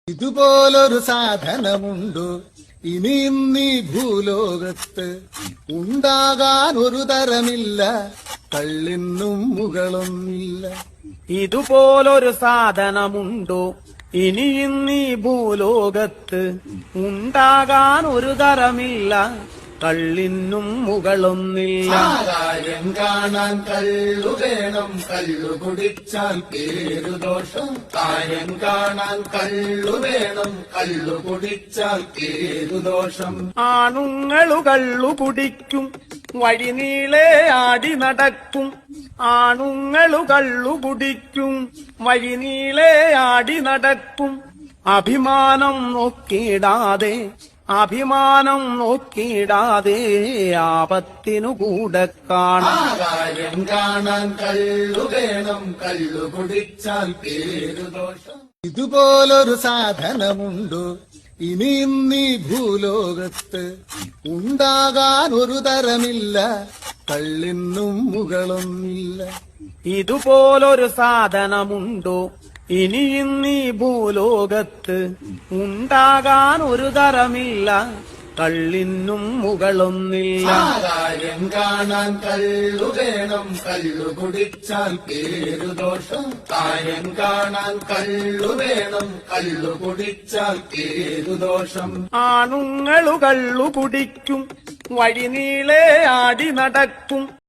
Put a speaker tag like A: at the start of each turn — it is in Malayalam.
A: ഇതുപോലൊരു സാധനമുണ്ടോ ഇനിയും നീ ഭൂലോകത്ത്? ഉണ്ടാകാൻ ഒരു തരമില്ല, കള്ളിനും മുകളൊന്നില്ല.
B: ഇതുപോലൊരു സാധനമുണ്ടോ ഇനിയും നീ ഭൂലോകത്ത്? ഉണ്ടാകാൻ ഒരു തരമില്ല, കള്ളിനും മുകളൊന്നില്ല.
A: കാര്യം കാണാൻ കള്ളു വേണം, കള്ളു കുടിച്ചാൽ പേരുദോഷം. കാര്യം കാണാൻ കള്ളു വേണം, കള്ളു കുടിച്ചാൽ പേരുദോഷം.
B: ആണുങ്ങളു കള്ളു കുടിക്കും, വഴിനീളെ ആടി നടക്കും. ആണുങ്ങളു കള്ളു കുടിക്കും, വഴിനീളെ ആടി നടക്കും. അഭിമാനം നോക്കിയിടാതെ, അഭിമാനം നോക്കിയിടാതെ, ആപത്തിനു കൂടെ കാണാം.
A: കാര്യം കാണാൻ കള്ളു വേണം, കള്ളു കുടിച്ചാൽ പേരുദോഷം. ഇതുപോലൊരു സാധനമുണ്ടോ ഇനിയും നീ ഭൂലോകത്ത്? ഉണ്ടാകാൻ ഒരു തരമില്ല, കള്ളിനും മുകളൊന്നില്ല.
B: ഇതുപോലൊരു സാധനമുണ്ടോ ഇനിയും നീ ഭൂലോകത്ത്? ഉണ്ടാകാൻ ഒരു തരമില്ല, കള്ളിനും മുകളൊന്നില്ല.
A: കാര്യം കാണാൻ കള്ളു വേണം, കള്ളു കുടിച്ചാൽ പേരുദോഷം. കാര്യം കാണാൻ കള്ളു വേണം, കള്ളു കുടിച്ചാൽ പേരുദോഷം.
B: ആണുങ്ങളു കള്ളു കുടിക്കും, വഴിനീളെ ആടി നടക്കും.